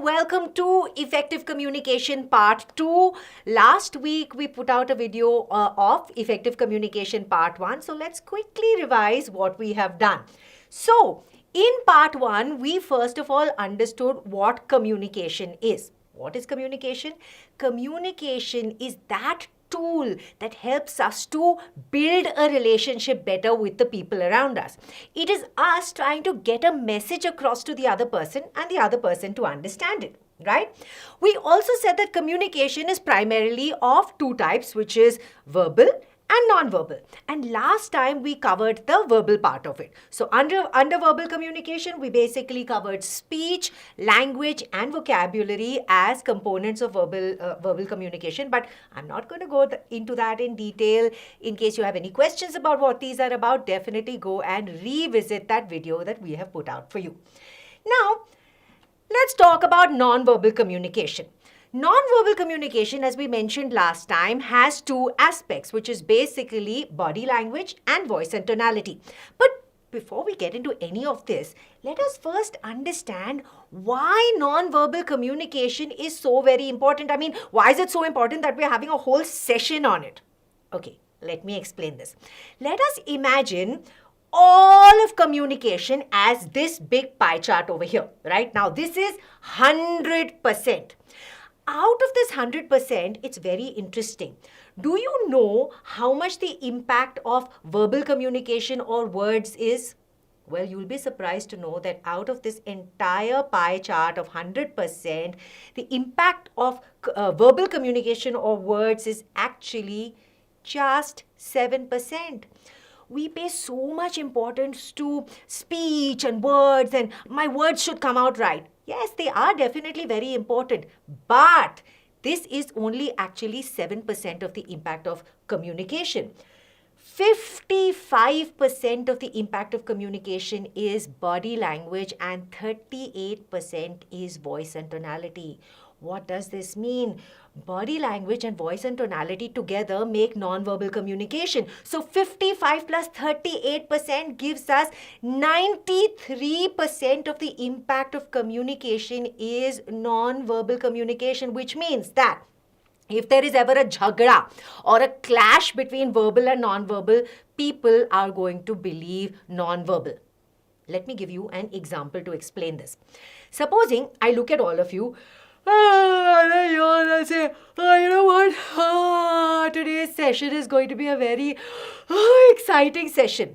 and welcome to Effective Communication Part 2. Last week we put out a video of Effective Communication Part 1. So let's quickly revise what we have done. So in Part 1, we first of all understood what communication is. What is communication? Communication is that tool that helps us to build a relationship better with the people around us. It is us trying to get a message across to the other person and the other person to understand it, right? We also said that communication is primarily of two types, which is verbal and non-verbal. And last time we covered the verbal part of it. So under verbal communication, we basically covered speech, language, and vocabulary as components of verbal communication. But I'm not going to go into that in detail. In case you have any questions about what these are about, definitely go and revisit that video that we have put out for you. Now, let's talk about non-verbal communication. Non-verbal communication, as we mentioned last time, has two aspects, which is basically body language and voice and tonality. But before we get into any of this, let us first understand why non-verbal communication is so very important. I mean, why is it so important that we're having a whole session on it? Okay, let me explain this. Let us imagine all of communication as this big pie chart over here, right? Now, this is 100%. Out of this 100%, it's very interesting. Do you know how much the impact of verbal communication or words is? Well, you'll be surprised to know that out of this entire pie chart of 100%, the impact of verbal communication or words is actually just 7%. We pay so much importance to speech and words, and my words should come out right. Yes, they are definitely very important, but this is only actually 7% of the impact of communication. 55% of the impact of communication is body language and 38% is voice and tonality. What does this mean? Body language and voice and tonality together make non-verbal communication. So 55 plus 38% gives us 93% of the impact of communication is non-verbal communication, which means that if there is ever a jhagda or a clash between verbal and non-verbal, people are going to believe non-verbal. Let me give you an example to explain this. Supposing I look at all of you, I say, you know what? Today's session is going to be a very exciting session.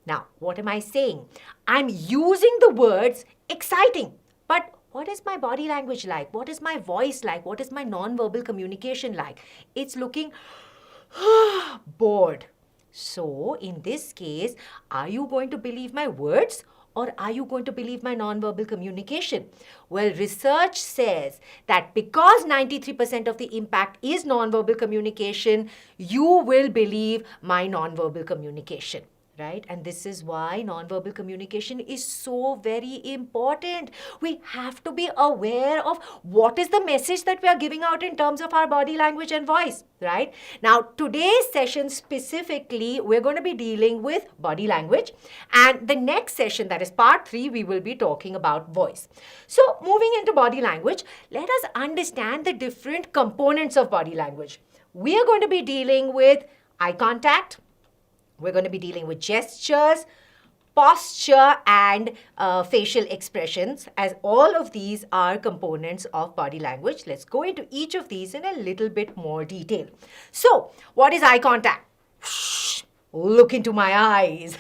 Now, what am I saying? I'm using the words exciting. But what is my body language like? What is my voice like? What is my non-verbal communication like? It's looking bored. So, in this case, are you going to believe my words? Or are you going to believe my non-verbal communication? Well, research says that because 93% of the impact is non-verbal communication, you will believe my non-verbal communication, right? And this is why non-verbal communication is so very important. We have to be aware of what is the message that we are giving out in terms of our body language and voice, right? Now, today's session specifically, we're going to be dealing with body language. And the next session, that is part 3, we will be talking about voice. So, moving into body language, let us understand the different components of body language. We are going to be dealing with eye contact. We're going to be dealing with gestures, posture, and facial expressions, as all of these are components of body language. Let's go into each of these in a little bit more detail. So, what is eye contact? Shh, look into my eyes.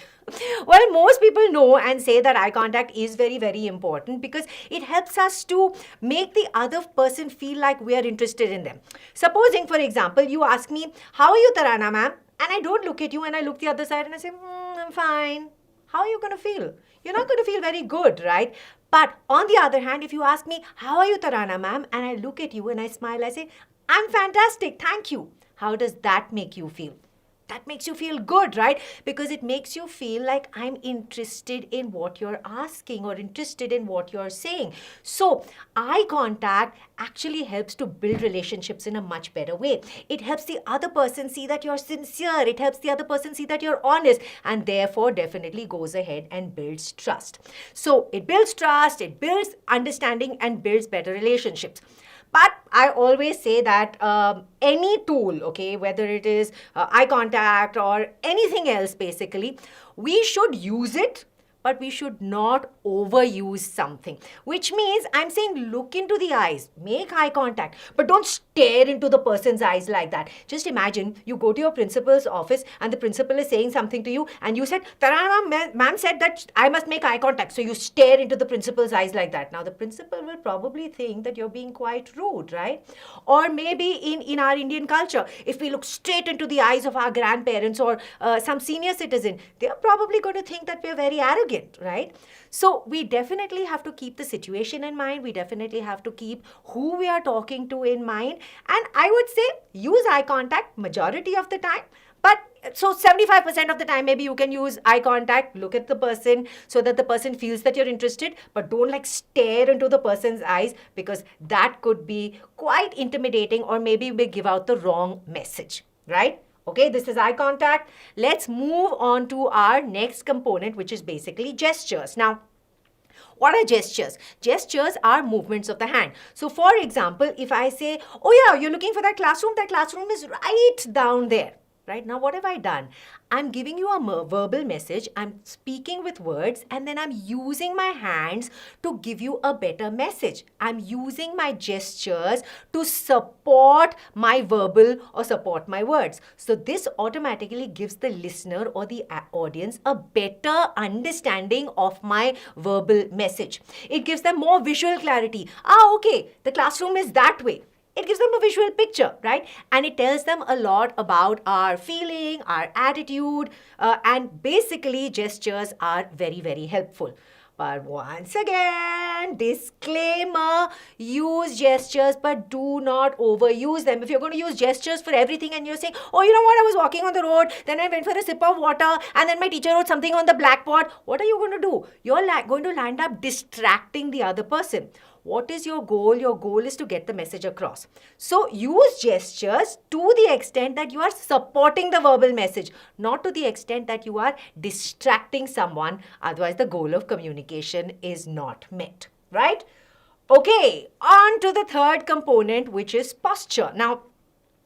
Well, most people know and say that eye contact is very, very important because it helps us to make the other person feel like we are interested in them. Supposing, for example, you ask me, how are you, Tarana ma'am? And I don't look at you and I look the other side and I say, I'm fine. How are you going to feel? You're not going to feel very good, right? But on the other hand, if you ask me, how are you, Tarana ma'am? And I look at you and I smile, I say, I'm fantastic, thank you. How does that make you feel? That makes you feel good, right? Because it makes you feel like I'm interested in what you're asking or interested in what you're saying. So eye contact actually helps to build relationships in a much better way. It helps the other person see that you're sincere. It helps the other person see that you're honest, and therefore definitely goes ahead and builds trust. So it builds trust, it builds understanding, and builds better relationships. But I always say that any tool, okay, whether it is eye contact or anything else, basically, we should use it, but we should not overuse something. Which means I'm saying look into the eyes, make eye contact, but don't stare into the person's eyes like that. Just imagine you go to your principal's office and the principal is saying something to you and you said, Tarana, ma'am said that I must make eye contact. So you stare into the principal's eyes like that. Now the principal will probably think that you're being quite rude, right? Or maybe in our Indian culture, if we look straight into the eyes of our grandparents or some senior citizen, they're probably going to think that we're very arrogant, right? So we definitely have to keep the situation in mind. We definitely have to keep who we are talking to in mind. And I would say use eye contact majority of the time. But so 75% of the time, maybe you can use eye contact, look at the person so that the person feels that you're interested, but don't like stare into the person's eyes, because that could be quite intimidating, or maybe we give out the wrong message, right? Okay, this is eye contact. Let's move on to our next component, which is basically gestures. Now, what are gestures? Gestures are movements of the hand. So, for example, if I say, oh yeah, you're looking for that classroom is right down there. Right now, what have I done? I'm giving you a verbal message. I'm speaking with words, and then I'm using my hands to give you a better message. I'm using my gestures to support my verbal or support my words. So this automatically gives the listener or the audience a better understanding of my verbal message. It gives them more visual clarity. Okay, the classroom is that way. It gives them a visual picture, right? And it tells them a lot about our feeling, our attitude, and basically gestures are very, very helpful. But once again, disclaimer, use gestures, but do not overuse them. If you're going to use gestures for everything and you're saying, oh, you know what, I was walking on the road, then I went for a sip of water, and then my teacher wrote something on the blackboard, what are you going to do? You're going to land up distracting the other person. What is your goal? Your goal is to get the message across. So use gestures to the extent that you are supporting the verbal message, not to the extent that you are distracting someone. Otherwise, the goal of communication is not met, right? Okay, on to the third component, which is posture. Now,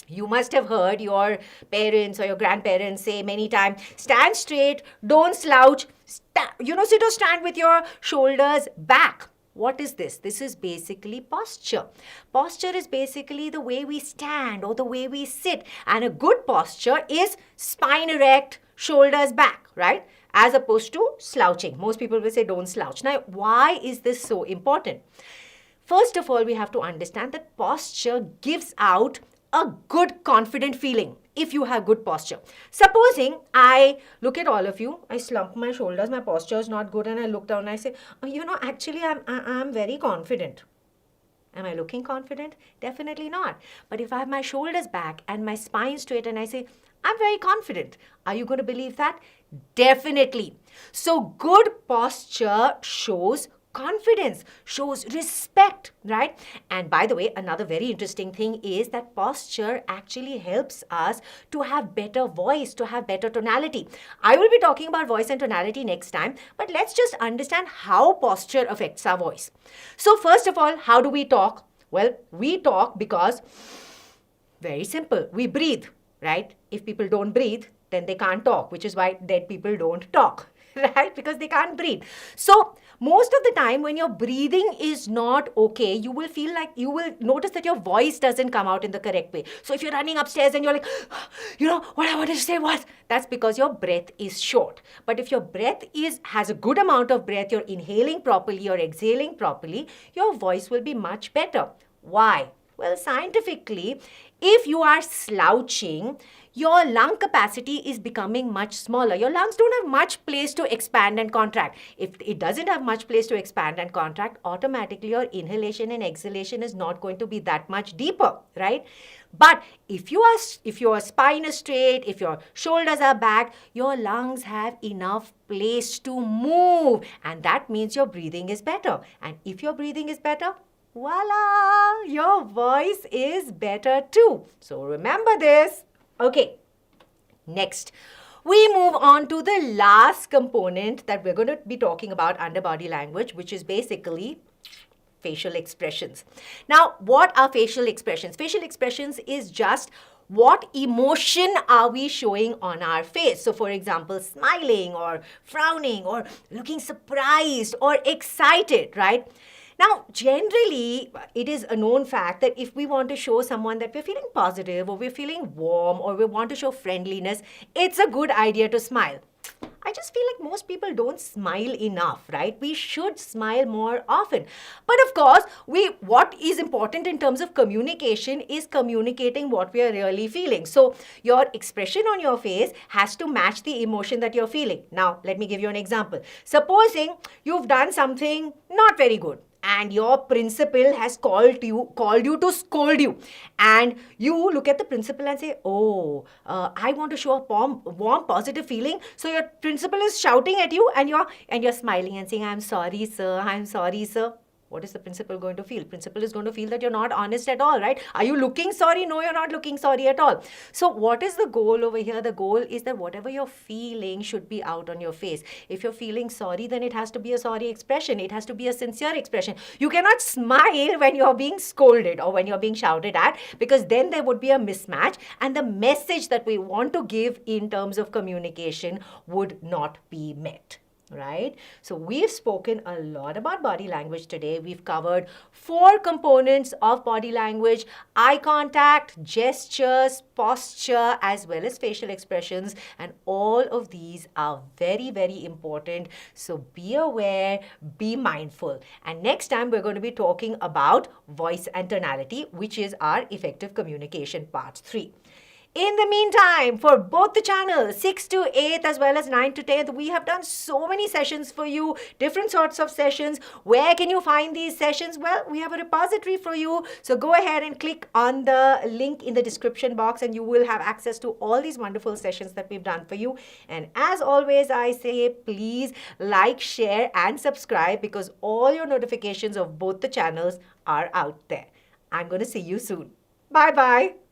you must have heard your parents or your grandparents say many times, stand straight, don't slouch, sit or stand with your shoulders back. What is this? This is basically posture. Posture is basically the way we stand or the way we sit. And a good posture is spine erect, shoulders back, right? As opposed to slouching. Most people will say don't slouch. Now, why is this so important? First of all, we have to understand that posture gives out a good, confident feeling if you have good posture. Supposing I look at all of you, I slump my shoulders, my posture is not good, and I look down and I say, actually I'm very confident. Am I looking confident? Definitely not. But if I have my shoulders back and my spine straight and I say, I'm very confident, are you going to believe that? Definitely. So good posture shows confidence, shows respect, right? And by the way, another very interesting thing is that posture actually helps us to have better voice, to have better tonality. I will be talking about voice and tonality next time, but let's just understand how posture affects our voice. So first of all, how do we talk? Well, we talk because, very simple, we breathe, right? If people don't breathe, then they can't talk, which is why dead people don't talk. Right? Because they can't breathe. So most of the time when your breathing is not okay, you will notice that your voice doesn't come out in the correct way. So if you're running upstairs and you're like, what I wanted to say was, that's because your breath is short. But if your breath has a good amount of breath, you're inhaling properly, you're exhaling properly, your voice will be much better. Why? Well, scientifically, if you are slouching, your lung capacity is becoming much smaller. Your lungs don't have much place to expand and contract. If it doesn't have much place to expand and contract, automatically your inhalation and exhalation is not going to be that much deeper, right? But if your spine is straight, if your shoulders are back, your lungs have enough place to move, and that means your breathing is better. And if your breathing is better, voila, your voice is better too. So remember this. Okay, next, we move on to the last component that we're going to be talking about under body language, which is basically facial expressions. Now, what are facial expressions? Facial expressions is just what emotion are we showing on our face. So, for example, smiling or frowning or looking surprised or excited, right? Now, generally, it is a known fact that if we want to show someone that we're feeling positive or we're feeling warm or we want to show friendliness, it's a good idea to smile. I just feel like most people don't smile enough, right? We should smile more often. But of course, what is important in terms of communication is communicating what we are really feeling. So your expression on your face has to match the emotion that you're feeling. Now, let me give you an example. Supposing you've done something not very good, and your principal has called you to scold you, and you look at the principal and say, oh, I want to show a warm positive feeling. So your principal is shouting at you, and you're smiling and saying, I'm sorry sir. What is the principal going to feel? Principal is going to feel that you're not honest at all, right? Are you looking sorry? No, you're not looking sorry at all. So what is the goal over here? The goal is that whatever you're feeling should be out on your face. If you're feeling sorry, then it has to be a sorry expression. It has to be a sincere expression. You cannot smile when you're being scolded or when you're being shouted at, because then there would be a mismatch, and the message that we want to give in terms of communication would not be met. Right? So we've spoken a lot about body language today. We've covered 4 components of body language: eye contact, gestures, posture, as well as facial expressions. And all of these are very, very important. So be aware, be mindful. And next time we're going to be talking about voice and tonality, which is our effective communication part 3. In the meantime, for both the channels, 6 to 8 as well as 9 to 10, we have done so many sessions for you, different sorts of sessions. Where can you find these sessions? Well, we have a repository for you. So go ahead and click on the link in the description box, and you will have access to all these wonderful sessions that we've done for you. And as always, I say, please like, share, and subscribe, because all your notifications of both the channels are out there. I'm going to see you soon. Bye-bye.